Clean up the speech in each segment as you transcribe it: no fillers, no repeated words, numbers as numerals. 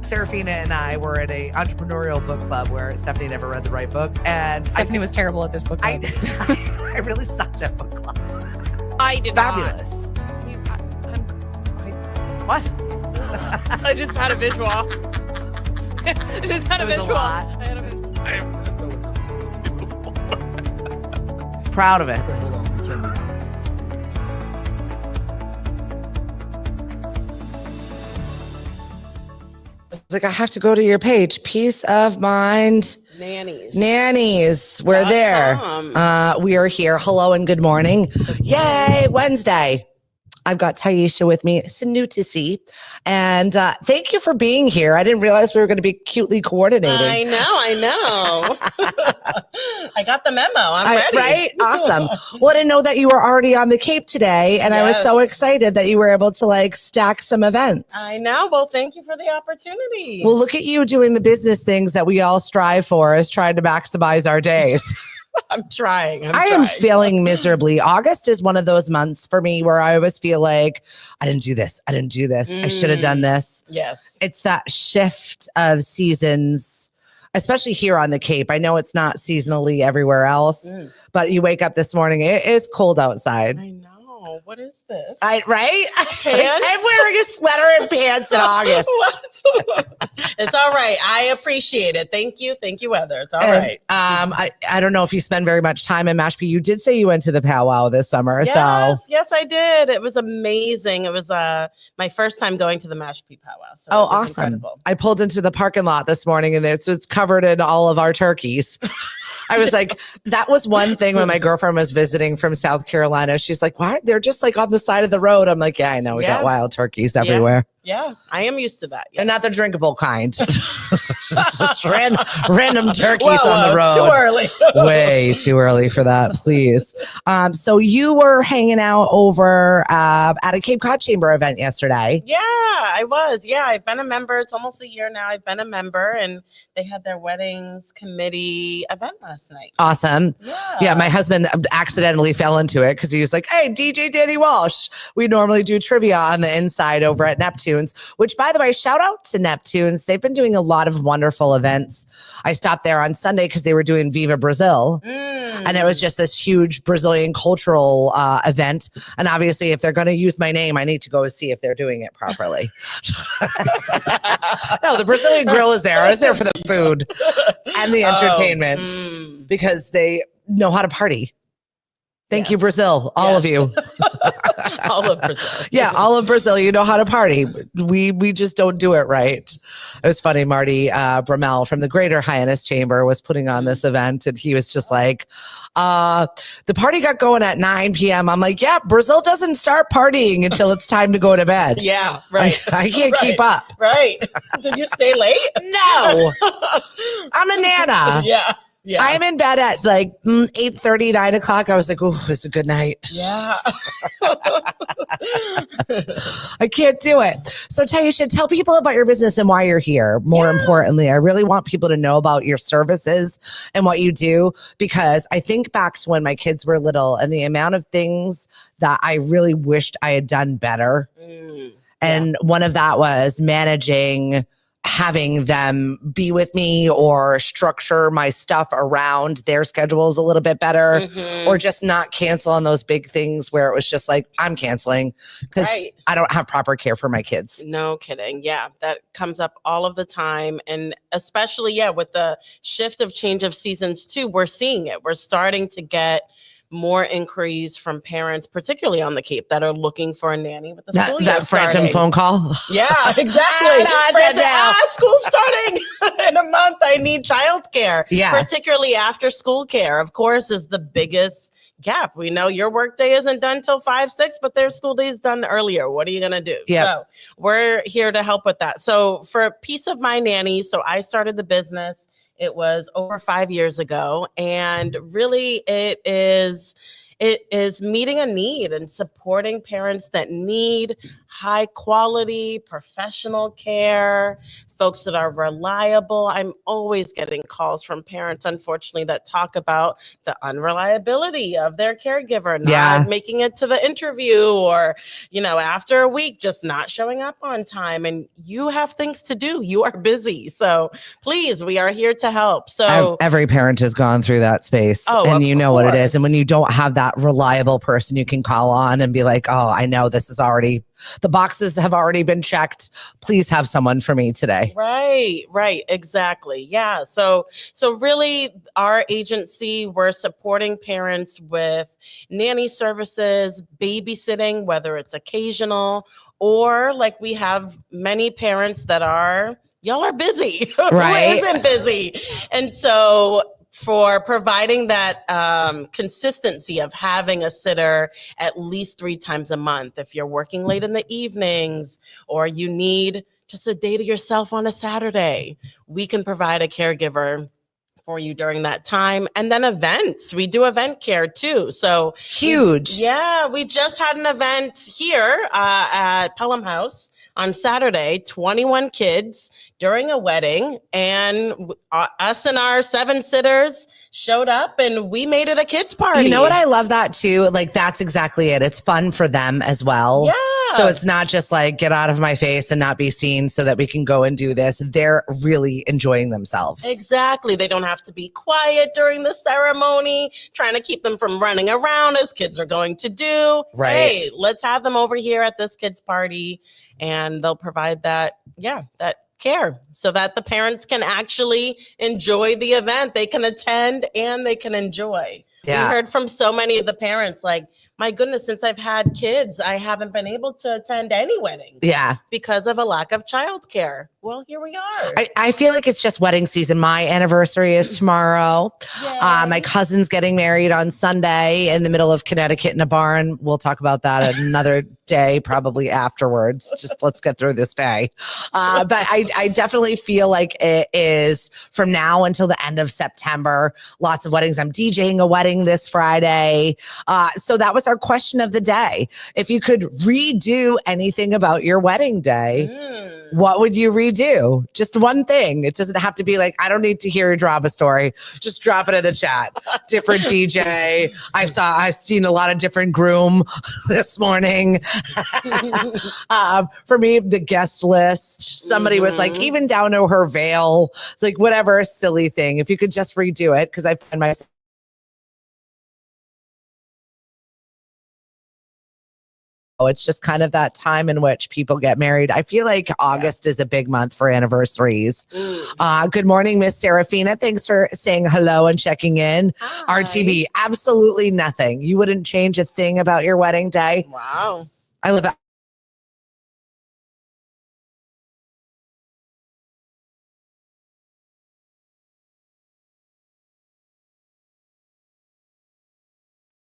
Serafina and I were at a entrepreneurial book club where Stephanie never read the right book. And Stephanie was terrible at this book club. I really sucked at book club. I did Fabulous. What? I just had a visual. I just had a It was a visual. lot. I had a visual. He's proud of it. Hold on. We can't do that. It's like, I have to go to your page. Peace of mind. Nannies. We're there. We are here. Hello and good morning. Yay, Wednesday. I've got Tiesha with me. It's new to see. And thank you for being here. I didn't realize we were going to be cutely coordinating. I know. I got the memo. I'm ready. Right? Awesome. Well, I didn't know that you were already on the Cape today. And I was so excited that you were able to like stack some events. I know. Well, thank you for the opportunity. Well, look at you doing the business things that we all strive for, is trying to maximize our days. I'm trying. I am failing miserably. August is one of those months for me where I always feel like I didn't do this. I should have done this. Yes. It's that shift of seasons, especially here on the Cape. I know it's not seasonally everywhere else, but you wake up this morning, it is cold outside. I know. What is this? Right? Pants? I'm wearing a sweater and pants in August. It's all right. I appreciate it. Thank you, Heather. It's all right. I don't know if you spend very much time in Mashpee. You did say you went to the powwow this summer. Yes, I did. It was amazing. It was my first time going to the Mashpee powwow. So it was awesome. incredible. I pulled into the parking lot this morning and it's covered in all of our turkeys. I was like, that was one thing when my girlfriend was visiting from South Carolina. She's like, why? They're just like on the side of the road. I'm like, yeah, I know. We got wild turkeys everywhere. Yeah, I am used to that. Yes. And not the drinkable kind. Just random turkeys Whoa, on the road. Too early. Way too early for that, please. So you were hanging out over at a Cape Cod Chamber event yesterday. Yeah, I was. Yeah, I've been a member. It's almost a year now. I've been a member, and they had their weddings committee event last night. Awesome. Yeah, my husband accidentally fell into it because he was like, hey, DJ Danny Walsh. We normally do trivia on the inside over at Neptune's, which, by the way, shout out to Neptune's. They've been doing a lot of wonderful events. I stopped there on Sunday because they were doing Viva Brazil. And it was just this huge Brazilian cultural event. And obviously, if they're going to use my name, I need to go see if they're doing it properly. No, the Brazilian grill is there. I was there for the food and the entertainment because they know how to party. Thank you, Brazil. All of you. All of Brazil. Yeah, all of Brazil. You know how to party. We just don't do it right. It was funny. Marty Bramell from the Greater Highness Chamber was putting on this event, and he was just like, the party got going at 9 p.m. I'm like, yeah, Brazil doesn't start partying until it's time to go to bed. Yeah, right. I can't keep up. Right. Did you stay late? No. I'm a nana. Yeah. Yeah. I'm in bed at like 8:30, 9 o'clock. I was like, oh, it's a good night. Yeah. I can't do it. So Tiesha, tell people about your business and why you're here. More importantly, I really want people to know about your services and what you do, because I think back to when my kids were little and the amount of things that I really wished I had done better. And one of that was managing having them be with me or structure my stuff around their schedules a little bit better, or just not cancel on those big things where it was just like, I'm canceling because I don't have proper care for my kids. No kidding. Yeah, that comes up all of the time. And especially, with the shift of change of seasons too, we're seeing it. We're starting to get more inquiries from parents, particularly on the Cape, that are looking for a nanny with the school year that phantom starting. phone call. Yeah, exactly. School's starting in a month. I need childcare. Yeah, particularly after school care, of course, is the biggest gap. We know your workday isn't done till 5, 6, but their school day is done earlier. What are you gonna do? Yeah, so we're here to help with that. So for Peace of My Nanny, so I started the business. It was over 5 years ago, and really it is meeting a need and supporting parents that need high quality professional care, folks that are reliable. I'm always getting calls from parents, unfortunately, that talk about the unreliability of their caregiver, not making it to the interview, or, after a week, just not showing up on time. And you have things to do. You are busy. So please, we are here to help. So every parent has gone through that space, and you know what it is. And when you don't have that reliable person you can call on and be like, oh, I know this is already, the boxes have already been checked. Please have someone for me today. Right. Exactly. Yeah. So really our agency, we're supporting parents with nanny services, babysitting, whether it's occasional, or like we have many parents that y'all are busy. Right. Who isn't busy? And so for providing that consistency of having a sitter at least 3 times a month. If you're working late in the evenings, or you need just a day to yourself on a Saturday, we can provide a caregiver for you during that time. And then events, we do event care too. So huge. We just had an event here at Pelham House on Saturday, 21 kids during a wedding, and us and our 7 sitters showed up, and we made it a kids party. You know what? I love that too. Like, that's exactly it. It's fun for them as well. Yeah. So it's not just like, get out of my face and not be seen so that we can go and do this. They're really enjoying themselves. Exactly. They don't have to be quiet during the ceremony, trying to keep them from running around as kids are going to do. Right. Hey, let's have them over here at this kids party, and they'll provide that care so that the parents can actually enjoy the event. They can attend and they can enjoy. Yeah. We heard from so many of the parents, like, my goodness, since I've had kids, I haven't been able to attend any weddings. Yeah. Because of a lack of childcare. Well, here we are. I feel like it's just wedding season. My anniversary is tomorrow. My cousin's getting married on Sunday in the middle of Connecticut in a barn. We'll talk about that another day, probably afterwards. Just let's get through this day. But I definitely feel like it is from now until the end of September. Lots of weddings. I'm DJing a wedding this Friday. So that was our question of the day. If you could redo anything about your wedding day, what would you redo? Just one thing. It doesn't have to be like, I don't need to hear your drama story. Just drop it in the chat. Different DJ. I've seen a lot of different groom this morning. For me, the guest list. Somebody was like, even down to her veil. It's like, whatever, silly thing. If you could just redo it, because I find myself. It's just kind of that time in which people get married. I feel like August is a big month for anniversaries. Good morning, Miss Serafina. Thanks for saying hello and checking in. Hi. RTB, absolutely nothing. You wouldn't change a thing about your wedding day? Wow. I love it.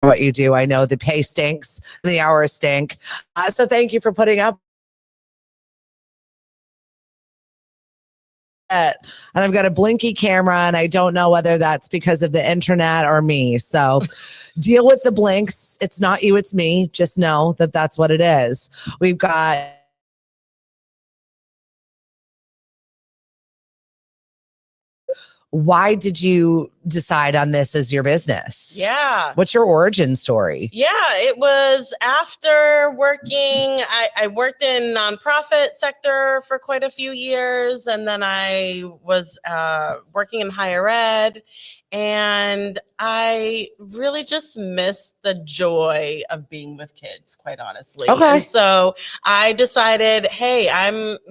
What you do. I know the pay stinks, the hours stink. So thank you for putting up. And I've got a blinky camera, and I don't know whether that's because of the internet or me. So deal with the blinks. It's not you, it's me. Just know that that's what it is. We've got. Why did you decide on this as your business? Yeah. What's your origin story? Yeah, it was after working. I worked in nonprofit sector for quite a few years, and then I was working in higher ed, and I really just missed the joy of being with kids, quite honestly. Okay. And so I decided, hey,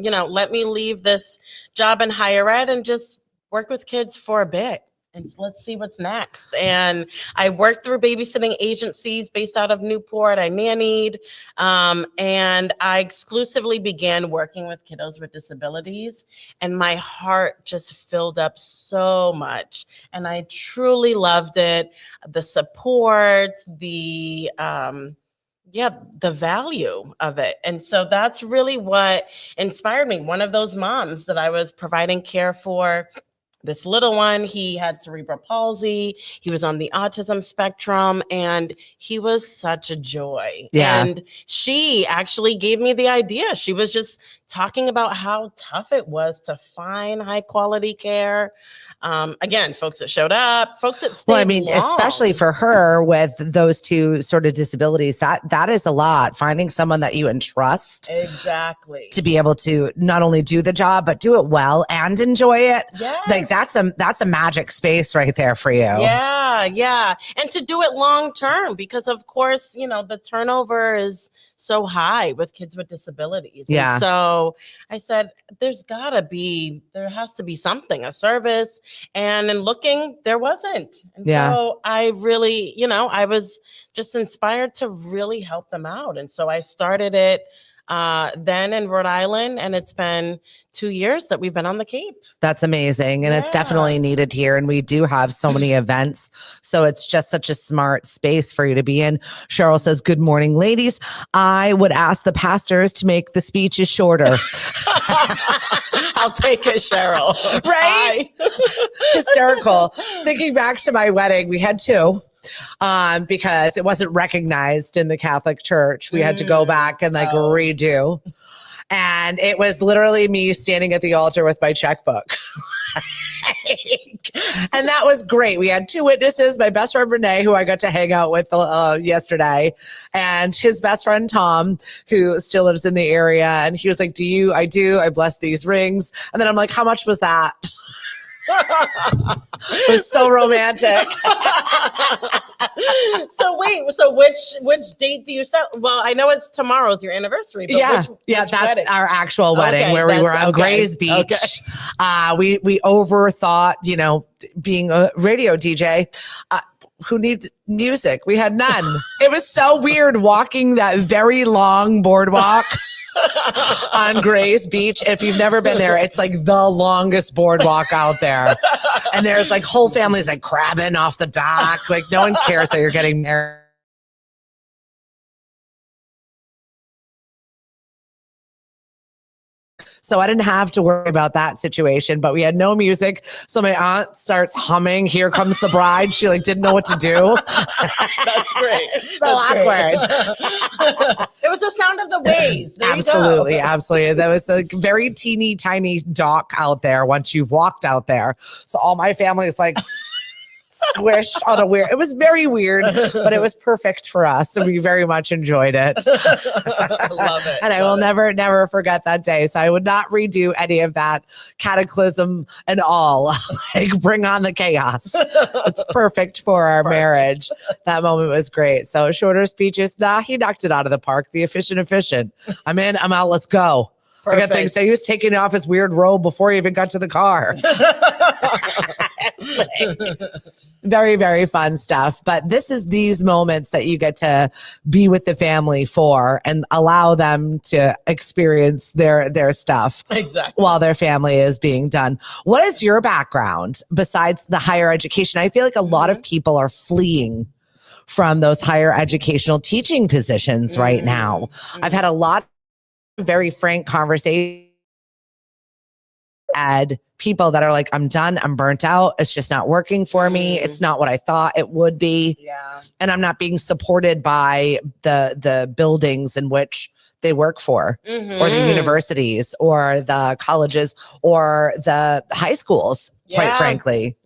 let me leave this job in higher ed and just work with kids for a bit, and let's see what's next. And I worked through babysitting agencies based out of Newport. I nannied, and I exclusively began working with kiddos with disabilities. And my heart just filled up so much. And I truly loved it. The support, the value of it. And so that's really what inspired me. One of those moms that I was providing care for this little one, he had cerebral palsy. He was on the autism spectrum, and he was such a joy. Yeah. And she actually gave me the idea. She was just talking about how tough it was to find high quality care. Again, folks that showed up, folks that stayed long. Especially for her with those two sort of disabilities, that is a lot. Finding someone that you entrust exactly to be able to not only do the job but do it well and enjoy it. Yes. Like that's a magic space right there for you. Yeah. And to do it long term, because of course, the turnover is so high with kids with disabilities. Yeah. And so I said, there has to be something, a service. And in looking, there wasn't. And so I really, I was just inspired to really help them out. And so I started it then in Rhode Island, and it's been 2 years that we've been on the Cape. That's amazing. And it's definitely needed here. And we do have so many events. So it's just such a smart space for you to be in. Cheryl says, good morning, ladies. I would ask the pastors to make the speeches shorter. I'll take it, Cheryl. Right? Hysterical. Thinking back to my wedding, we had two. Because it wasn't recognized in the Catholic Church. We had to go back and redo. And it was literally me standing at the altar with my checkbook. And that was great. We had two witnesses, my best friend Renee, who I got to hang out with yesterday, and his best friend Tom, who still lives in the area. And he was like, I do. I bless these rings. And then I'm like, how much was that? It was so romantic. So which date do you set? Well, I know it's tomorrow's your anniversary. But which that's wedding? Our actual wedding where we were on Gray's Beach. Okay. We overthought, being a radio DJ. Who needs music? We had none. It was so weird walking that very long boardwalk on Gray's Beach. If you've never been there, it's like the longest boardwalk out there. And there's like whole families like crabbing off the dock. Like no one cares that you're getting married. So I didn't have to worry about that situation, but we had no music. So my aunt starts humming, "Here Comes the Bride." She didn't know what to do. That's great. Awkward. It was the sound of the waves. There Absolutely. There was a very teeny tiny dock out there once you've walked out there. So all my family is squished on it was very weird, but it was perfect for us. So we very much enjoyed it. Love it. And I will never forget that day. So I would not redo any of that cataclysm and all. Bring on the chaos. It's perfect for our marriage. That moment was great. So shorter speeches. He knocked it out of the park. The efficient. I'm in, I'm out. Let's go. Perfect. I got things. So he was taking off his weird robe before he even got to the car. Very, very fun stuff. But this is these moments that you get to be with the family for and allow them to experience their stuff while their family is being done. What is your background besides the higher education? I feel like a lot of people are fleeing from those higher educational teaching positions right now. I've had a lot of very frank conversations. Add people that are like, I'm done, I'm burnt out, it's just not working for me, it's not what I thought it would be, and I'm not being supported by the buildings in which they work for, or the universities or the colleges or the high schools, quite frankly.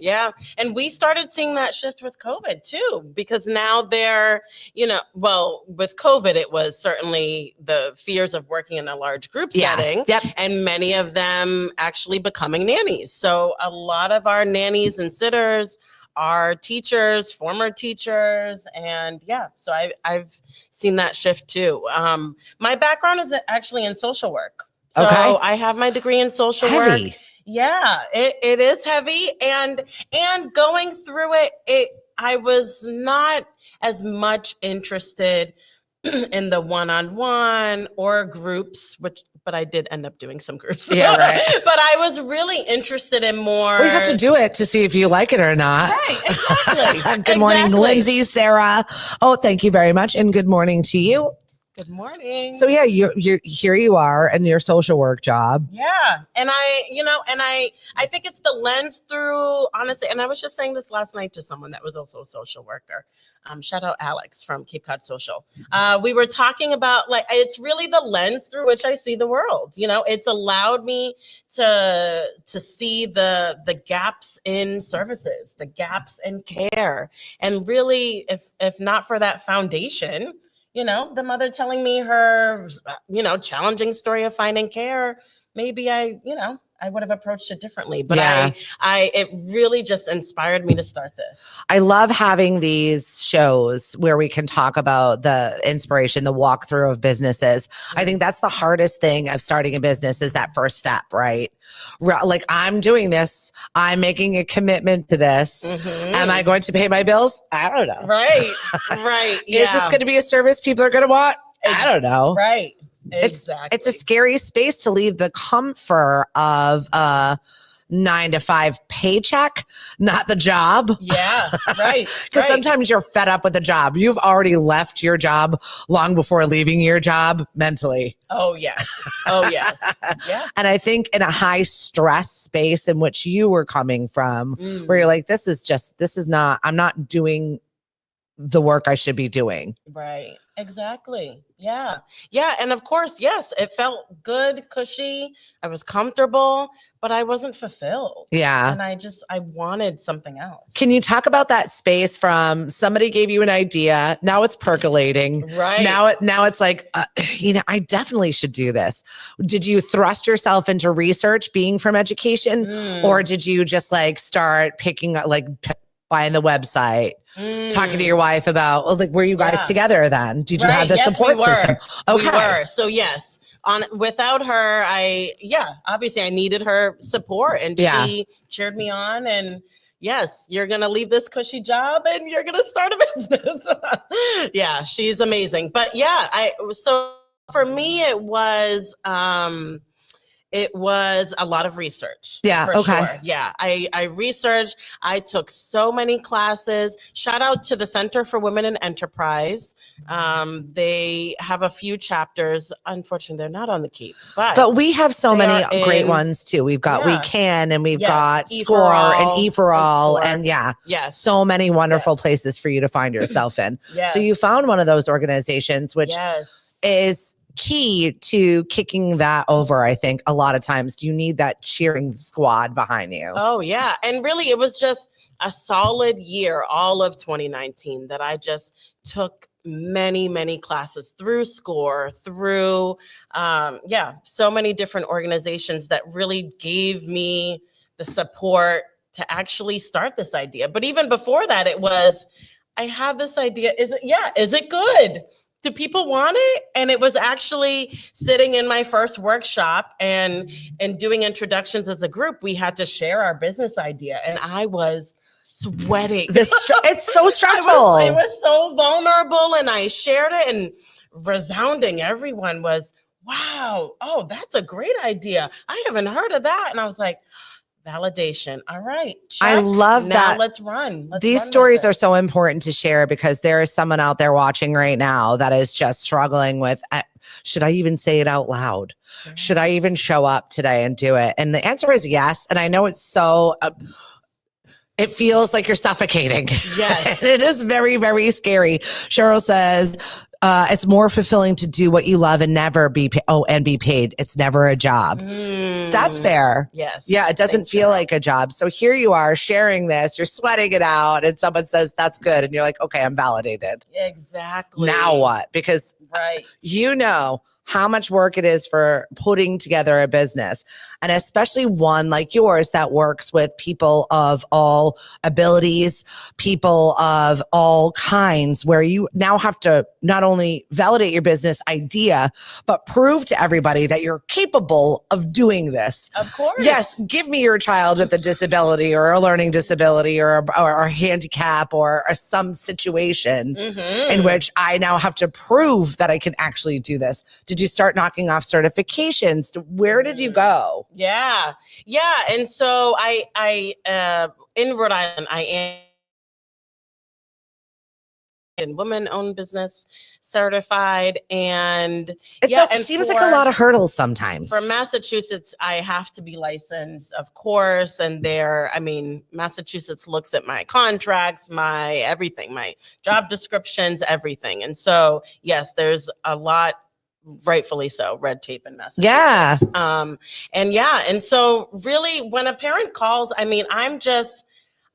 And we started seeing that shift with COVID too, because now they're, with COVID, it was certainly the fears of working in a large group setting, and many of them actually becoming nannies. So a lot of our nannies and sitters are teachers, former teachers, and so I've seen that shift too. My background is actually in social work. So I have my degree in social work. Yeah, it is heavy. And going through it, I was not as much interested in the one-on-one or groups, but I did end up doing some groups. Yeah, right. But I was really interested in more. We have to do it to see if you like it or not. Right, exactly. Good morning, Lindsay, Sarah. Oh, thank you very much. And good morning to you. Good morning. So yeah, you're here you are in your social work job. Yeah. And I think it's the lens through, honestly, and I was just saying this last night to someone that was also a social worker. Shout out Alex from Cape Cod Social. We were talking about, like, it's really the lens through which I see the world. It's allowed me to see the gaps in services, the gaps in care. And really, if not for that foundation, the mother telling me her, challenging story of finding care, maybe I would have approached it differently. But it really just inspired me to start this. I love having these shows where we can talk about the inspiration, the walkthrough of businesses. I think that's the hardest thing of starting a business is that first step, right? Like, I'm doing this. I'm making a commitment to this. Am I going to pay my bills? I don't know. Right. Right. Is this going to be a service people are going to want? I don't know. Right. Exactly. It's a scary space to leave the comfort of 9-to-5 paycheck, not the job. Yeah, right. Because sometimes you're fed up with the job. You've already left your job long before leaving your job mentally. Oh, yes. Oh, yes. Yeah. And I think in a high stress space in which you were coming from, where you're like, I'm not doing the work I should be doing. Right. Exactly. Yeah. Yeah. And of course, yes, it felt good, cushy. I was comfortable, but I wasn't fulfilled. Yeah. And I wanted something else. Can you talk about that space from somebody gave you an idea, now it's percolating. Right. Now it's like, I definitely should do this. Did you thrust yourself into research being from education, or did you just like start picking up, like buying the website? Talking to your wife about, like, were you guys together then? Did you have the support system? Okay. We were. So yes, without her, obviously I needed her support, and she cheered me on. And yes, you're going to leave this cushy job and you're going to start a business. Yeah, she's amazing. But so for me, it was a lot of research. Yeah. Okay. Sure. Yeah. I researched. I took so many classes. Shout out to the Center for Women in Enterprise. They have a few chapters. Unfortunately, they're not on the Cape, but we have so many great ones too. We've got We Can, and we've got Score and E4All, and so many wonderful places for you to find yourself in. So you found one of those organizations, which is key to kicking that over. I think a lot of times you need that cheering squad behind you. Oh yeah. And really it was just a solid year, all of 2019, that I just took many, many classes through Score, through so many different organizations that really gave me the support to actually start this idea. But even before that, it was, I have this idea. Is it good? Do people want it? And it was actually sitting in my first workshop and doing introductions as a group. We had to share our business idea, and I was sweating. It's so stressful. It was so vulnerable, and I shared it, and resounding. Everyone was, wow, oh, that's a great idea. I haven't heard of that. And I was like, validation. All right. Check. I love that. Now let's run. These stories are so important to share, because there is someone out there watching right now that is just struggling with, should I even say it out loud? Yes. Should I even show up today and do it? And the answer is yes. And I know it's so, it feels like you're suffocating. Yes. It is very, very scary. Cheryl says, it's more fulfilling to do what you love and never be paid. It's never a job. That's fair. Yes. Yeah, it doesn't feel like a job. So here you are sharing this, you're sweating it out, and someone says that's good, and you're like, okay, I'm validated. Exactly. Now what? Because you know how much work it is for putting together a business, and especially one like yours that works with people of all abilities, people of all kinds, where you now have to not only validate your business idea, but prove to everybody that you're capable of doing this. Of course. Yes, give me your child with a disability or a learning disability or a handicap or some situation in which I now have to prove that I can actually do this. Did you start knocking off certifications? Where did you go? Yeah. And so I in Rhode Island, I am and woman-owned business certified. And it seems like a lot of hurdles sometimes. For Massachusetts, I have to be licensed, of course. And Massachusetts looks at my contracts, my everything, my job descriptions, everything. And so, yes, there's a lot, rightfully so, red tape in Massachusetts. Yeah. And so really when a parent calls,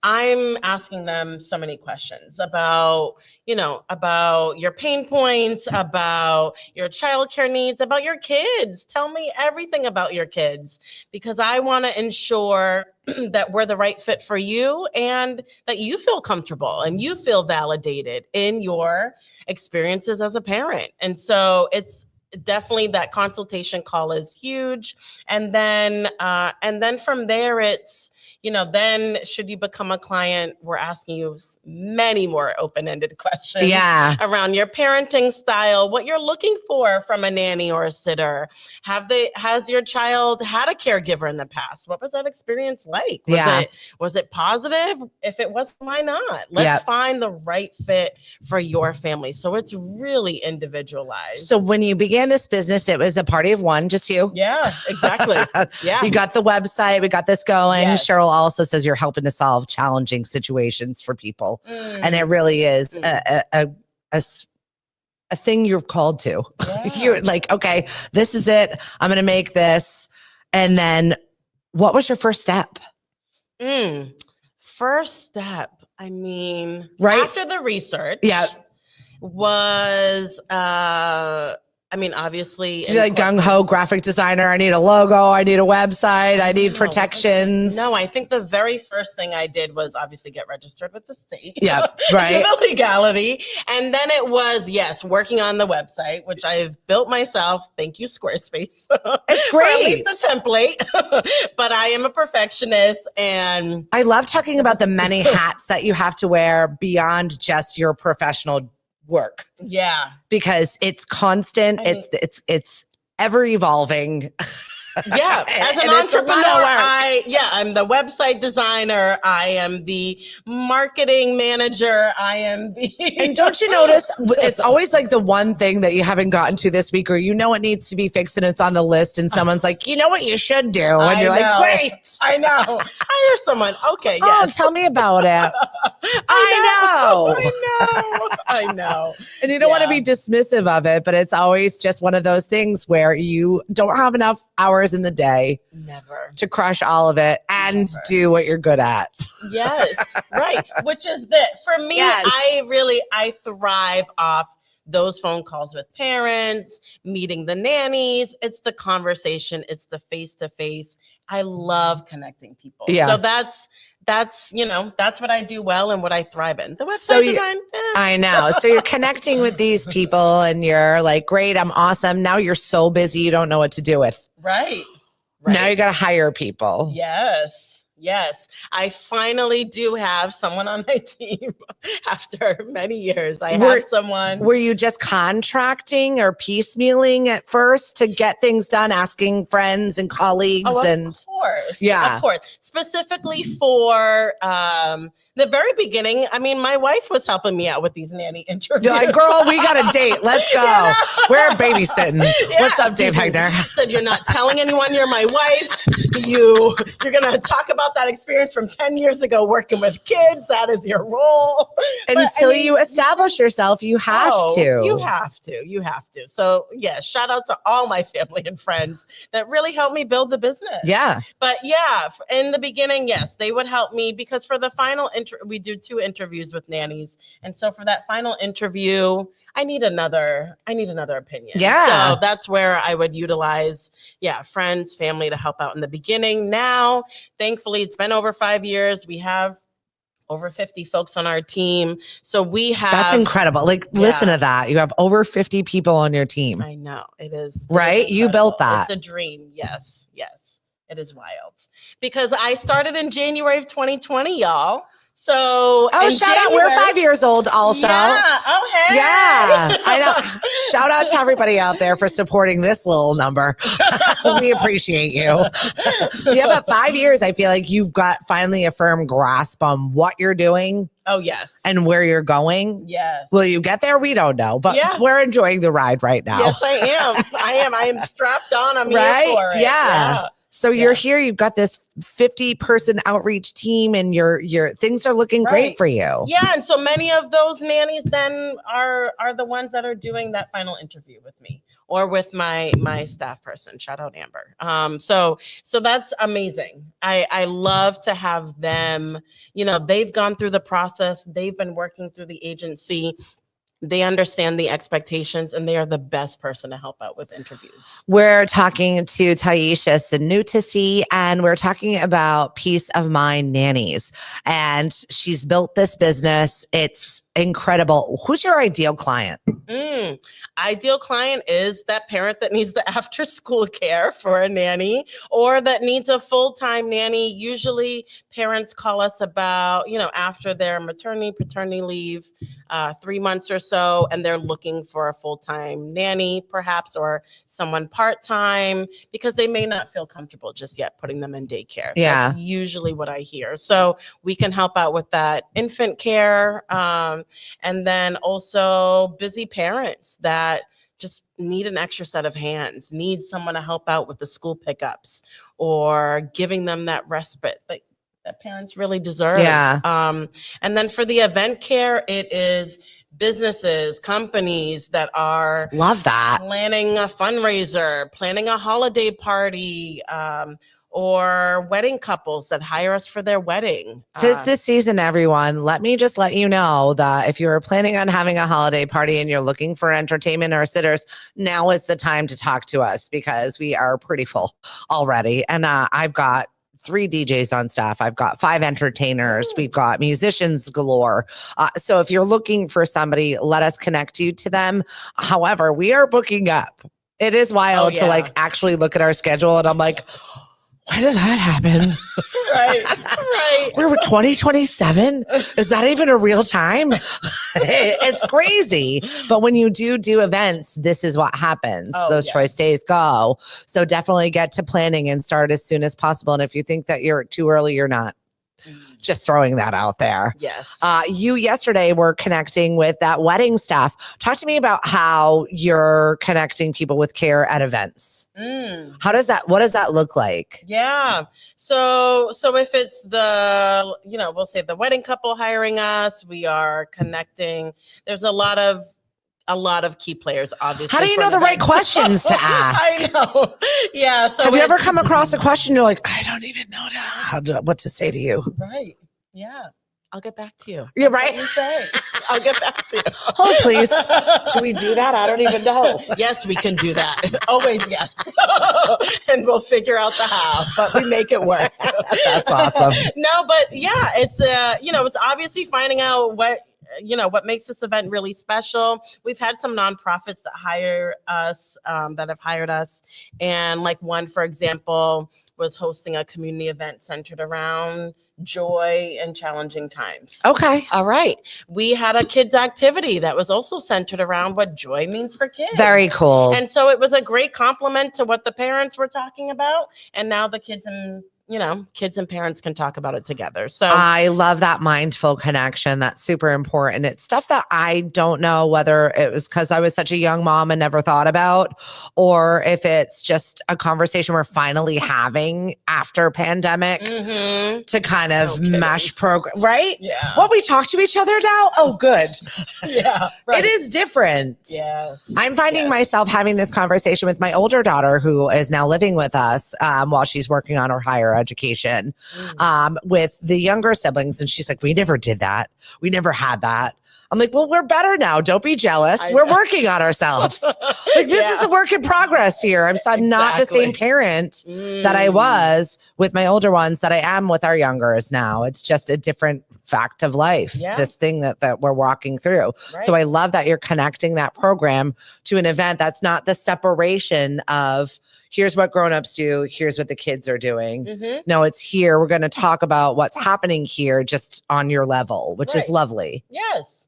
I'm asking them so many questions about your pain points, about your childcare needs, about your kids. Tell me everything about your kids, because I want to ensure that we're the right fit for you and that you feel comfortable and you feel validated in your experiences as a parent. And so it's definitely that consultation call is huge. And then from there, it's, then should you become a client, we're asking you many more open-ended questions around your parenting style, what you're looking for from a nanny or a sitter. Has your child had a caregiver in the past? What was that experience like? Was it positive? If it was, why not? Let's find the right fit for your family. So it's really individualized. So when you began this business, it was a party of one, just you? Yeah, exactly. Yeah. You got the website, we got this going. Yes. Cheryl also says you're helping to solve challenging situations for people. And it really is a thing you're called to. Yeah. You're like, okay, this is it. I'm going to make this. And then what was your first step? First step, after the research was, obviously. She's like gung-ho graphic designer. I need a logo. I need a website. I need protections. No, I think the very first thing I did was obviously get registered with the state. Yeah, right. The legality. And then it was, working on the website, which I've built myself. Thank you, Squarespace. It's great. At least the template. But I am a perfectionist. And I love talking about the many hats that you have to wear beyond just your professional work. Yeah. Because it's constant. It's ever evolving. Yeah. As an entrepreneur, I'm the website designer. I am the marketing manager. And don't you notice it's always like the one thing that you haven't gotten to this week, or it needs to be fixed and it's on the list and someone's like, you know what you should do? And you're like, great. I know. Hire someone. Okay. Yes. Oh, tell me about it. I know. And you don't want to be dismissive of it, but it's always just one of those things where you don't have enough hours in the day to crush all of it and do what you're good at. Yes, right. Which is that for me, I thrive off those phone calls with parents, meeting the nannies. It's the conversation. It's the face-to-face. I love connecting people. Yeah. So that's what I do well and what I thrive in. The website design. I know. So you're connecting with these people and you're like, great, I'm awesome. Now you're so busy, you don't know what to do with. Right. Now you got to hire people. Yes. I finally do have someone on my team after many years. I have someone. Were you just contracting or piecemealing at first to get things done, asking friends and colleagues? Of course. Yeah. Of course. Specifically for the very beginning, my wife was helping me out with these nanny interviews. You're like, girl, we got a date. Let's go. We're babysitting. Yeah. What's up, Dave Hegner? Said, you're not telling anyone you're my wife. You're going to talk about that experience from 10 years ago working with kids. That is your role. Until you establish yourself, you have to. You have to. So shout out to all my family and friends that really helped me build the business. Yeah. But in the beginning, yes, they would help me because for the final we do 2 interviews with nannies. And so for that final interview, I need another opinion. Yeah. So that's where I would utilize, friends, family to help out in the beginning. Now, thankfully, it's been over 5 years. We have over 50 folks on our team. So we have. That's incredible. Listen to that. You have over 50 people on your team. I know. It is. Right? You built that. It's a dream. Yes. It is wild because I started in January of 2020, y'all. So, shout out. We're 5 years old also. Yeah. Oh, hey. Yeah. I know. Shout out to everybody out there for supporting this little number. We appreciate you. Yeah, but 5 years, I feel like you've got finally a firm grasp on what you're doing. Oh, yes. And where you're going. Yes. Will you get there? We don't know, but we're enjoying the ride right now. Yes, I am. I am strapped on. I'm here for it. Yeah. So you're here, you've got this 50-person outreach team and your things are looking great for you. Yeah. And so many of those nannies then are the ones that are doing that final interview with me or with my staff person. Shout out Amber. So that's amazing. I love to have them, they've gone through the process. They've been working through the agency. They understand the expectations and they are the best person to help out with interviews. We're talking to Tiesha Stephanie and we're talking about Peace of Mind Nannies. And she's built this business. It's incredible. Who's your ideal client? Ideal client is that parent that needs the after school care for a nanny or that needs a full-time nanny. Usually parents call us about, after their maternity, paternity leave, 3 months or so, and they're looking for a full-time nanny perhaps, or someone part-time because they may not feel comfortable just yet putting them in daycare. Yeah. That's usually what I hear. So we can help out with that infant care. And then also busy parents that just need an extra set of hands, need someone to help out with the school pickups or giving them that respite that parents really deserve. Yeah. And then for the event care, it is businesses, companies that are planning a fundraiser, planning a holiday party, or wedding couples that hire us for their wedding. 'Tis this season, everyone. Let me just let you know that if you're planning on having a holiday party and you're looking for entertainment or sitters, now is the time to talk to us because we are pretty full already. And I've got 3 DJs on staff. I've got 5 entertainers. We've got musicians galore. So if you're looking for somebody, let us connect you to them. However, we are booking up. It is wild to actually look at our schedule and I'm like, why did that happen? Right. We're 2027. Is that even a real time? It's crazy. But when you do events, this is what happens. Those choice days go. So definitely get to planning and start as soon as possible. And if you think that you're too early, you're not. Just throwing that out there. Yes. You yesterday were connecting with that wedding staff. Talk to me about how you're connecting people with care at events. What does that look like? Yeah. So if it's we'll say the wedding couple hiring us, we are connecting. There's a lot of key players, obviously. How do you know the right questions to ask? I know. Yeah. So have you ever come across a question you're like, I don't even know what to say to you? Right. Yeah. I'll get back to you. You're right. I'll get back to you. Oh, please. Do we do that? I don't even know. Yes, we can do that. Always yes. And we'll figure out the how, but we make it work. That's awesome. No, but yeah, it's it's obviously finding out what makes this event really special. We've had some nonprofits that hire us, that have hired us. And like one, for example, was hosting a community event centered around joy and challenging times. Okay. All right. We had a kids activity that was also centered around what joy means for kids. Very cool. And so it was a great compliment to what the parents were talking about. And now the kids and parents can talk about it together. So I love that mindful connection. That's super important. It's stuff that I don't know whether it was because I was such a young mom and never thought about, or if it's just a conversation we're finally having after pandemic to kind of mesh program, right? Yeah. What, we talk to each other now? Oh, good. Yeah. Right. It is different. Yes. I'm finding myself having this conversation with my older daughter who is now living with us while she's working on her higher education with the younger siblings. And she's like, we never did that. We never had that. I'm like, well, we're better now. Don't be jealous. We're working on ourselves. Like, this is a work in progress here. I'm not the same parent that I was with my older ones that I am with our youngers now. It's just a different fact of life, this thing that we're walking through. Right. So I love that you're connecting that program to an event that's not the separation of here's what grownups do, here's what the kids are doing. No, it's here. We're going to talk about what's happening here just on your level, which is lovely. Yes.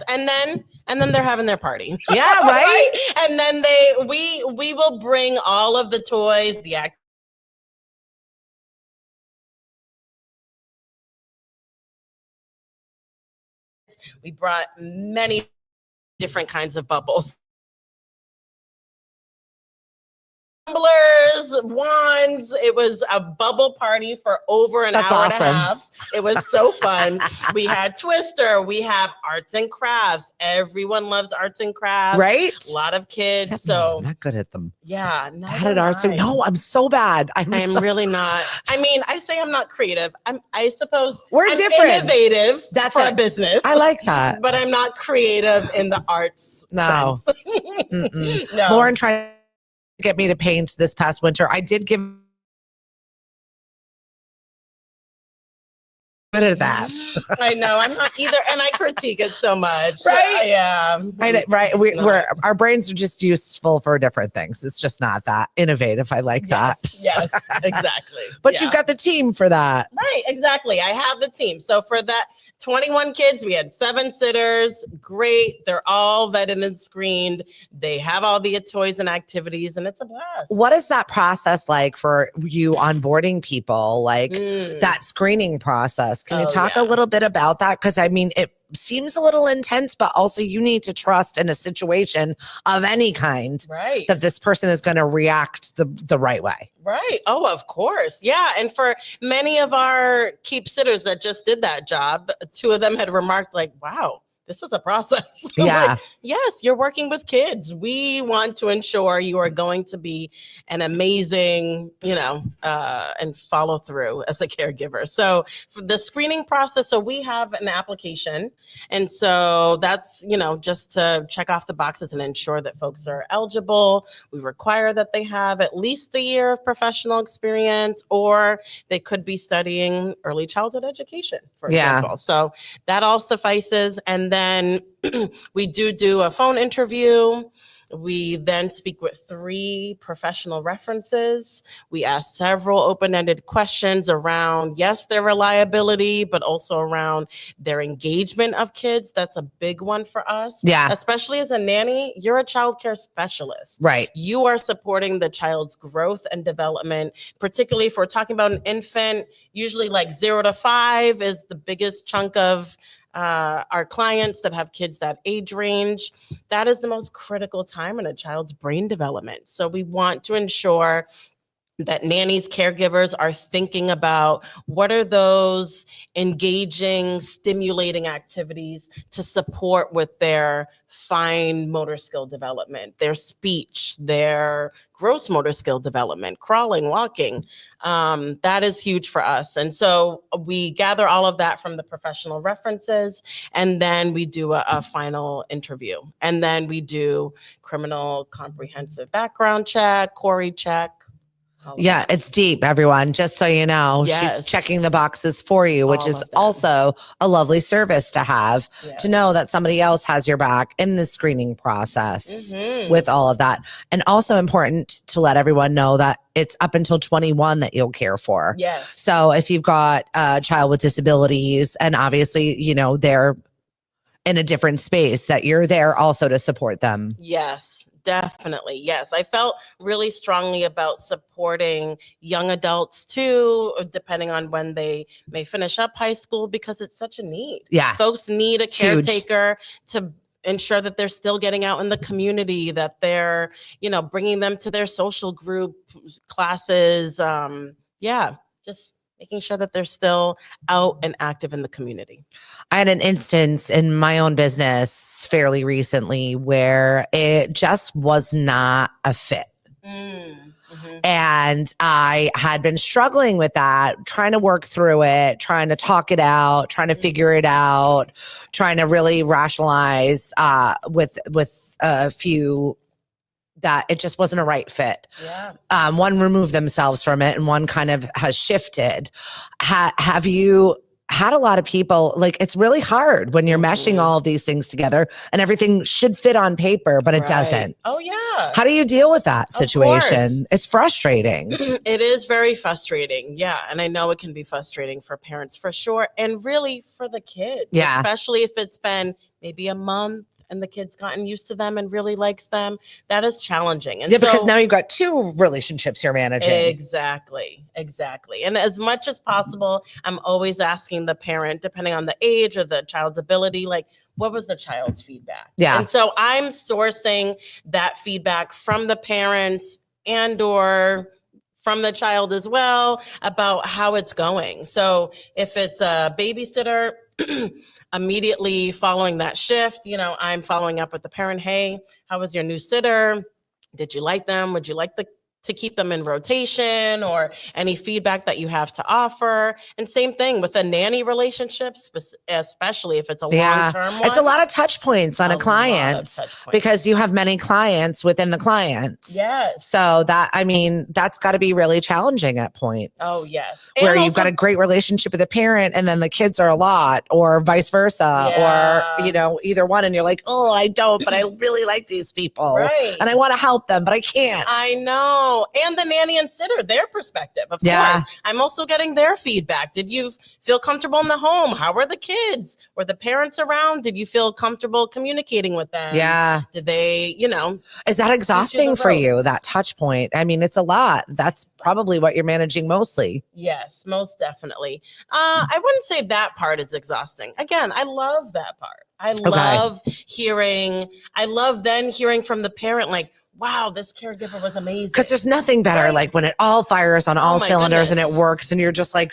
And then they're having their party. Yeah, right? And then we will bring all of the toys, the we brought many different kinds of bubbles. Tumblers, wands. It was a bubble party for over an hour and a half. It was so fun. We had Twister. We have arts and crafts. Everyone loves arts and crafts. Right? A lot of kids. Except so I'm not good at them. Yeah. Bad at arts. No, I'm so bad. I'm really not. I mean, I say I'm not creative. I suppose we're different. Innovative. That's for a business. I like that. But I'm not creative in the arts. No. No. Lauren tried get me to paint this past winter. I did give good at that. I know I'm not either, and I critique it so much. Right? Yeah. Right. We're our brains are just useful for different things. It's just not that innovative. I like that. Yes, exactly. But you've got the team for that. Right, exactly. I have the team. So for that 21 kids, we had 7 sitters. Great. They're all vetted and screened. They have all the toys and activities, and it's a blast. What is that process like for you onboarding people? Like that screening process? Can you talk a little bit about that? Because I mean, it seems a little intense, but also you need to trust in a situation of any kind that this person is going to react the right way. Right. Oh, of course. Yeah. And for many of our keep sitters that just did that job, 2 of them had remarked like, wow, this is a process. Yeah. Like, yes, you're working with kids. We want to ensure you are going to be an amazing, and follow through as a caregiver. So for the screening process, so we have an application. And so that's, just to check off the boxes and ensure that folks are eligible. We require that they have at least a year of professional experience, or they could be studying early childhood education, for example. So that all suffices. And then we do a phone interview. We then speak with 3 professional references. We ask several open-ended questions around, yes, their reliability, but also around their engagement of kids. That's a big one for us. Yeah. Especially as a nanny, you're a childcare specialist. Right. You are supporting the child's growth and development, particularly if we're talking about an infant, usually like 0 to 5 is the biggest chunk of our clients that have kids that age range. That is the most critical time in a child's brain development. So we want to ensure that nannies, caregivers are thinking about what are those engaging, stimulating activities to support with their fine motor skill development, their speech, their gross motor skill development, crawling, walking. That is huge for us. And so we gather all of that from the professional references, and then we do a final interview. And then we do criminal comprehensive background check, Corey check. Yeah, it's deep, everyone. Just so you know, she's checking the boxes for you, which is also a lovely service to have, to know that somebody else has your back in the screening process with all of that. And also important to let everyone know that it's up until 21 that you'll care for. Yes. So if you've got a child with disabilities, and obviously, they're in a different space, that you're there also to support them. Yes. Definitely. Yes. I felt really strongly about supporting young adults too, depending on when they may finish up high school, because it's such a need. Yeah. Folks need a caretaker to ensure that they're still getting out in the community, that they're, bringing them to their social group classes. Just making sure that they're still out and active in the community. I had an instance in my own business fairly recently where it just was not a fit. And I had been struggling with that, trying to work through it, trying to talk it out, trying to figure it out, trying to really rationalize with a few that it just wasn't a right fit. Yeah. One removed themselves from it and one kind of has shifted. Have you had a lot of people, like, it's really hard when you're meshing all of these things together and everything should fit on paper, but it doesn't. Oh, yeah. How do you deal with that situation? It's frustrating. It is very frustrating. Yeah. And I know it can be frustrating for parents for sure. And really for the kids, especially if it's been maybe a month and the kid's gotten used to them and really likes them. That is challenging. And because now you've got two relationships you're managing. Exactly. And as much as possible, I'm always asking the parent, depending on the age or the child's ability, like, what was the child's feedback? Yeah. And so I'm sourcing that feedback from the parents and or from the child as well about how it's going. So if it's a babysitter, immediately following that shift, I'm following up with the parent. Hey, how was your new sitter? Did you like them? Would you like to keep them in rotation, or any feedback that you have to offer? And same thing with a nanny relationship, especially if it's a long-term one. It's a lot of touch points on a client because you have many clients within the clients. Yes. So that's got to be really challenging at points. Oh, yes. Where you've got a great relationship with a parent and then the kids are a lot, or vice versa, or, either one. And you're like, oh, I don't, but I really like these people. Right. And I want to help them, but I can't. I know. And the nanny and sitter, their perspective, of course. I'm also getting their feedback. Did you feel comfortable in the home? How were the kids? Were the parents around? Did you feel comfortable communicating with them? Yeah. Did they, Is that exhausting for you, that touch point? I mean, it's a lot. That's probably what you're managing mostly. Yes, most definitely. I wouldn't say that part is exhausting. Again, I love that part. I love then hearing from the parent, like, wow, this caregiver was amazing. Because there's nothing better, like when it all fires on all cylinders and it works, and you're just like,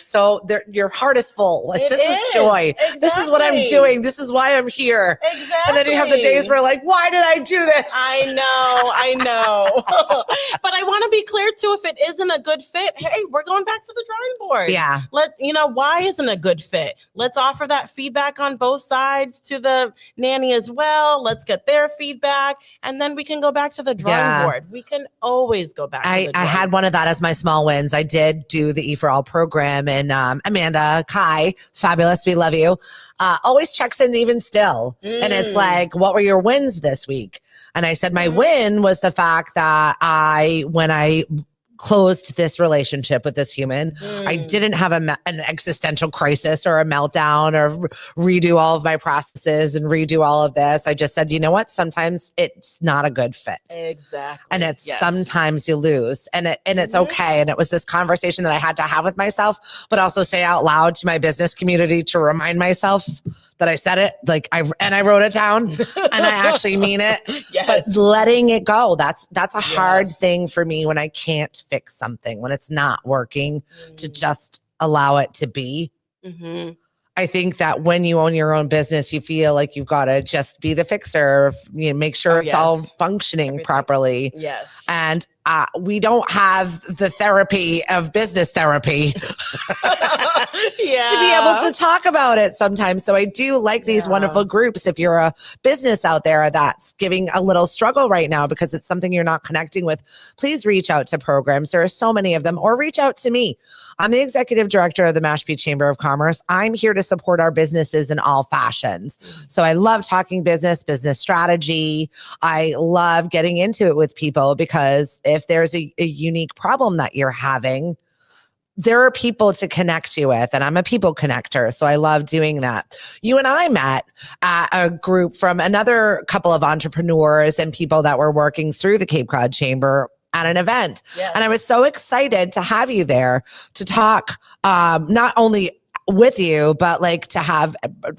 your heart is full. Like, this is joy. Exactly. This is what I'm doing. This is why I'm here. Exactly. And then you have the days where like, why did I do this? I know. But I want to be clear too, if it isn't a good fit, hey, we're going back to the drawing board. Yeah. Why isn't a good fit? Let's offer that feedback on both sides to the nanny as well. Let's get their feedback, and then we can go back to the drawing board. We can always go back. I had one of that as my small wins. I did do the E for All program, and Amanda, Kai, fabulous. We love you. Always checks in even still. And it's like, what were your wins this week? And I said, my win was the fact that when I closed this relationship with this human, I didn't have an existential crisis or a meltdown or redo all of my processes and redo all of this. I just said, you know what? Sometimes it's not a good fit. Exactly. And it's sometimes you lose, and it's okay. And it was this conversation that I had to have with myself, but also say out loud to my business community to remind myself that I said it, like I wrote it down and I actually mean it. Yes. But letting it go, that's a hard thing for me when I can't fix something, when it's not working, to just allow it to be. I think that when you own your own business, you feel like you've got to just be the fixer, make sure it's all functioning properly. Yes. And we don't have the therapy of business therapy to be able to talk about it sometimes. So I do like these wonderful groups. If you're a business out there that's giving a little struggle right now because it's something you're not connecting with, please reach out to programs. There are so many of them, or reach out to me. I'm the executive director of the Mashpee Chamber of Commerce. I'm here to support our businesses in all fashions. So I love talking business strategy. I love getting into it with people, because if there's a unique problem that you're having, there are people to connect you with, and I'm a people connector, so I love doing that. You and I met at a group from another couple of entrepreneurs and people that were working through the Cape Cod Chamber at an event. Yes. And I was so excited to have you there to talk not only with you, but like to have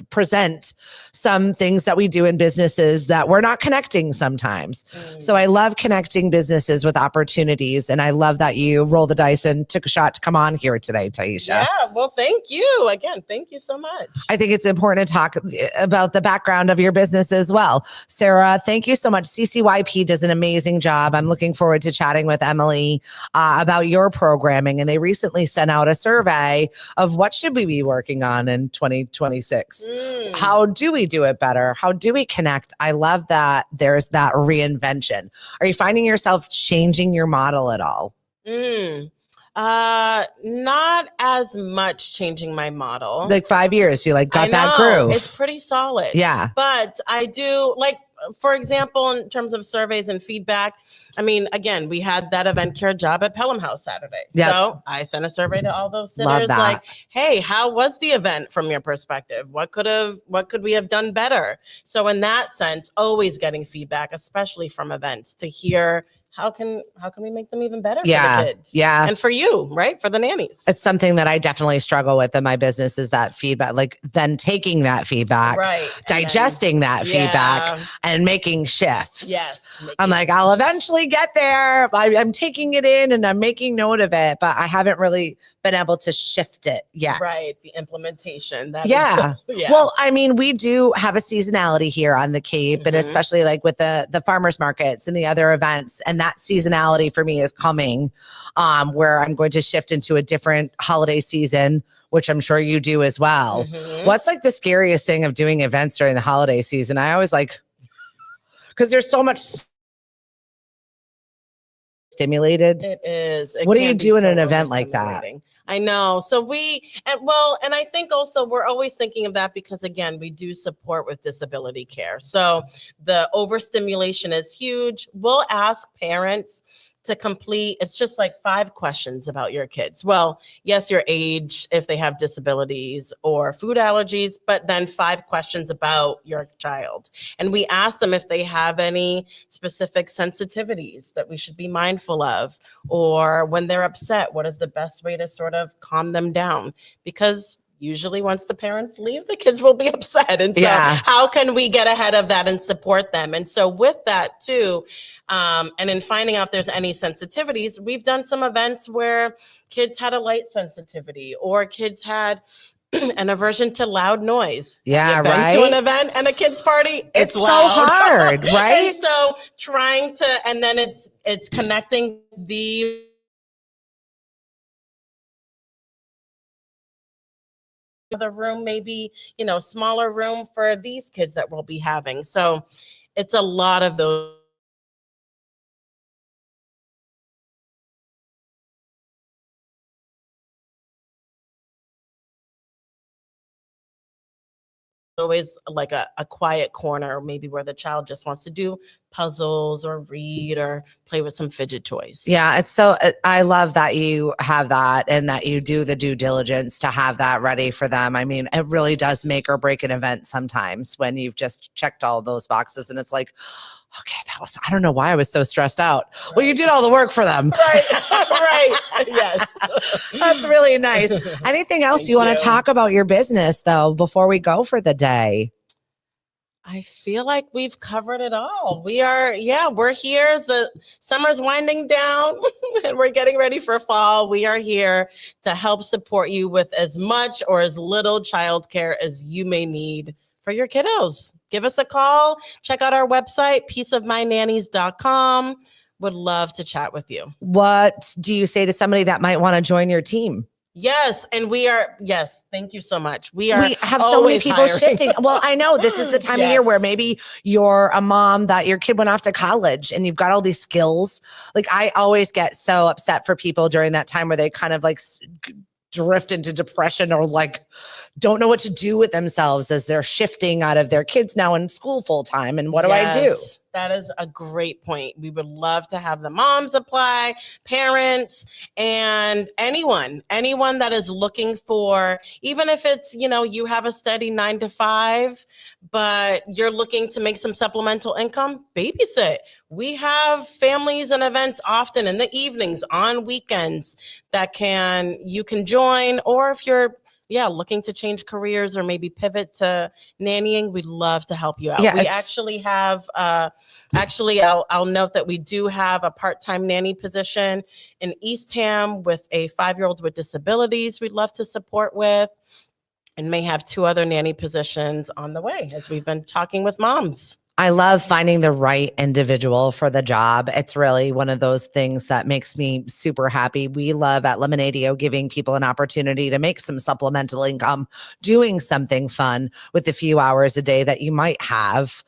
present some things that we do in businesses that we're not connecting sometimes. So I love connecting businesses with opportunities. And I love that you rolled the dice and took a shot to come on here today, Tiesha. Yeah, well, thank you. Again, thank you so much. I think it's important to talk about the background of your business as well. Sarah, thank you so much. CCYP does an amazing job. I'm looking forward to chatting with Emily about your programming. And they recently sent out a survey of what should we be working on in 2026. How do we do it better? How do we connect? I love that there's that reinvention. Are you finding yourself changing your model at all? Not as much changing my model. Like 5 years, you like got that groove. It's pretty solid. Yeah. But I do like, for example, in terms of surveys and feedback, I mean, again, we had that event care job at Pelham House Saturday. Yep. So I sent a survey to all those sitters like, hey, how was the event from your perspective? What could we have done better? So in that sense, always getting feedback, especially from events, to hear how can we make them even better for the kids? Yeah. And for you, right? For the nannies. It's something that I definitely struggle with in my business is that feedback, like then taking that feedback, right, digesting that feedback and making shifts. Yes. I'm like, I'll eventually get there. I'm taking it in and I'm making note of it, but I haven't really been able to shift it yet. Right. The implementation. Yeah. Well, I mean, we do have a seasonality here on the Cape, and especially like with the farmers markets and the other events. And that seasonality for me is coming, where I'm going to shift into a different holiday season, which I'm sure you do as well. What's like the scariest thing of doing events during the holiday season? I always like, because there's so much stimulated. It is. What do you do in an event like that? I know. So and I think also we're always thinking of that because again, we do support with disability care. So the overstimulation is huge. We'll ask parents to complete, it's just like 5 questions about your kids. Well, yes, your age, if they have disabilities or food allergies, but then 5 questions about your child. And we ask them if they have any specific sensitivities that we should be mindful of, or when they're upset, what is the best way to sort of calm them down? Because usually once the parents leave, the kids will be upset. And so how can we get ahead of that and support them? And so with that too, and in finding out if there's any sensitivities, we've done some events where kids had a light sensitivity or kids had an aversion to loud noise. Yeah, right. To an event and a kids party, it's so hard, right? And so trying to, and then it's connecting the room, maybe, smaller room for these kids that we'll be having. So it's a lot of those. Always like a quiet corner, maybe where the child just wants to do puzzles or read or play with some fidget toys. Yeah, I love that you have that and that you do the due diligence to have that ready for them. I mean, it really does make or break an event sometimes when you've just checked all those boxes and it's like, okay, I don't know why I was so stressed out. Right. Well, you did all the work for them. Right. Yes. That's really nice. Anything else you want to talk about your business though, before we go for the day? I feel like we've covered it all. We're here as the summer's winding down and we're getting ready for fall. We are here to help support you with as much or as little childcare as you may need for your kiddos. Give us a call. Check out our website, peaceofmynannies.com. Would love to chat with you. What do you say to somebody that might want to join your team? Yes. And thank you so much. We have so many people shifting. Well, I know this is the time of year where maybe you're a mom that your kid went off to college and you've got all these skills. Like I always get so upset for people during that time where they kind of like drift into depression or like don't know what to do with themselves as they're shifting out of their kids now in school full time. And what do I do? That is a great point. We would love to have the moms apply, parents, and anyone that is looking for, even if it's, you have a steady 9 to 5, but you're looking to make some supplemental income, babysit. We have families and events often in the evenings, on weekends that you can join, or if you're looking to change careers or maybe pivot to nannying, we'd love to help you out. Yeah, we actually have, I'll note that we do have a part-time nanny position in Eastham with a 5-year-old with disabilities we'd love to support with, and may have 2 other nanny positions on the way as we've been talking with moms. I love finding the right individual for the job. It's really one of those things that makes me super happy. We love at Lemonadio giving people an opportunity to make some supplemental income, doing something fun with a few hours a day that you might have.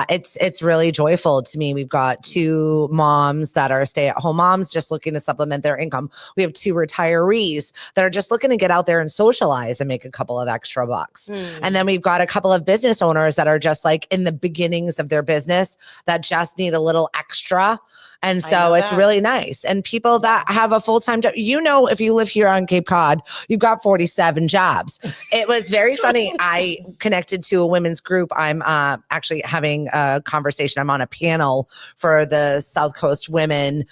It's really joyful to me. We've got 2 moms that are stay-at-home moms just looking to supplement their income. We have 2 retirees that are just looking to get out there and socialize and make a couple of extra bucks. And then we've got a couple of business owners that are just like in the beginnings of their business that just need a little extra. And so it's really nice. And people that have a full-time job, if you live here on Cape Cod, you've got 47 jobs. It was very funny. I connected to a women's group. I'm actually having a conversation. I'm on a panel for the South Coast women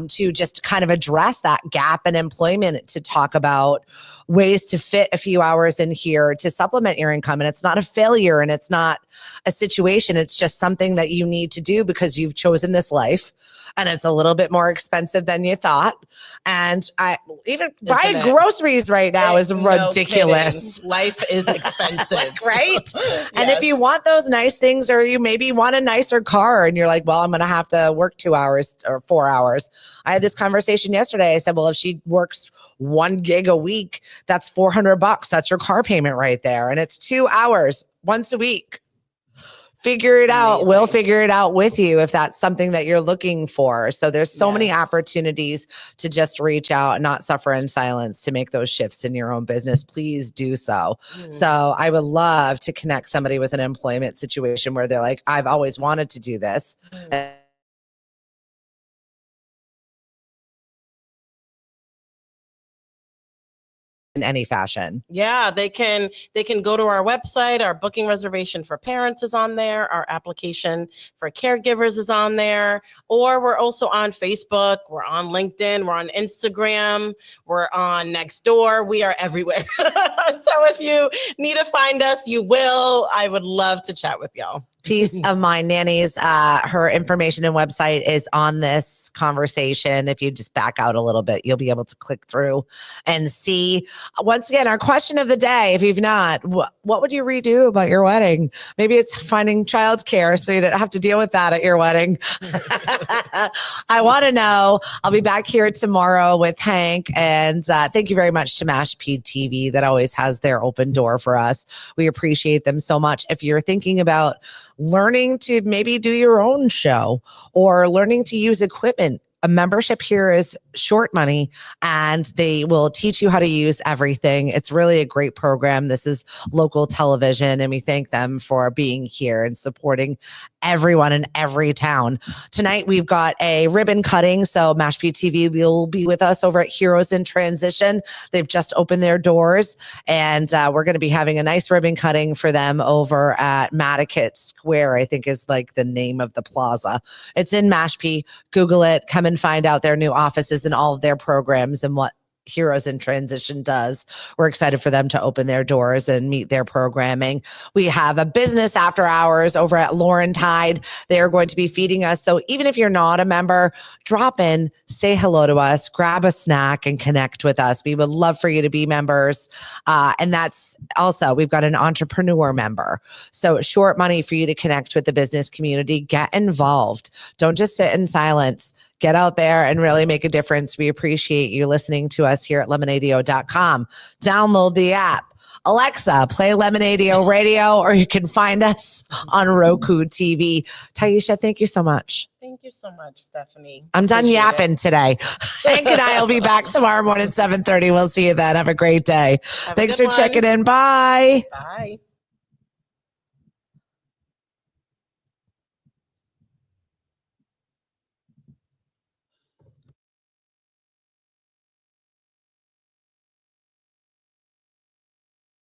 to just kind of address that gap in employment, to talk about ways to fit a few hours in here to supplement your income. And it's not a failure and it's not a situation. It's just something that you need to do because you've chosen this life. And it's a little bit more expensive than you thought. And buying groceries right now is ridiculous. Life is expensive. Right? Yes. And if you want those nice things, or you maybe want a nicer car and you're like, well, I'm going to have to work 2 hours or 4 hours. I had this conversation yesterday. I said, well, if she works 1 gig a week, that's $400. That's your car payment right there. And it's 2 hours once a week. Figure it out. Amazing. We'll figure it out with you if that's something that you're looking for. So there's so many opportunities to just reach out and not suffer in silence to make those shifts in your own business. Please do so. So I would love to connect somebody with an employment situation where they're like, I've always wanted to do this. In any fashion. Yeah, they can go to our website. Our booking reservation for parents is on there. Our application for caregivers is on there. Or we're also on Facebook. We're on LinkedIn. We're on Instagram. We're on Nextdoor. We are everywhere. So if you need to find us, you will. I would love to chat with y'all. Peace of Mind Nannies. Her information and website is on this conversation. If you just back out a little bit, you'll be able to click through and see. Once again, our question of the day, if you've not, what would you redo about your wedding? Maybe it's finding childcare so you don't have to deal with that at your wedding. I want to know. I'll be back here tomorrow with Hank. And thank you very much to MashP TV that always has their open door for us. We appreciate them so much. If you're thinking about learning to maybe do your own show or learning to use equipment, a membership here is short money and they will teach you how to use everything. It's really a great program. This is local television and we thank them for being here and supporting everyone in every town. Tonight, we've got a ribbon cutting. So MashP TV will be with us over at Heroes in Transition. They've just opened their doors and we're going to be having a nice ribbon cutting for them over at Matticat Square, I think is like the name of the plaza. It's in MashP. Google it. Come and find out their new offices and all of their programs and what Heroes in Transition does. We're excited for them to open their doors and meet their programming. We have a business after hours over at Lauren Tide. They are going to be feeding us. So even if you're not a member, drop in, say hello to us, grab a snack and connect with us. We would love for you to be members. And that's also, we've got an entrepreneur member. So short money for you to connect with the business community. Get involved. Don't just sit in silence. Get out there and really make a difference. We appreciate you listening to us here at lemonadio.com. Download the app. Alexa, play Lemonadio Radio, or you can find us on Roku TV. Tiesha, thank you so much. Thank you so much, Stephanie. I'm done yapping today. Hank and I will be back tomorrow morning at 7:30. We'll see you then. Have a great day. Thanks for checking in. Bye. Bye.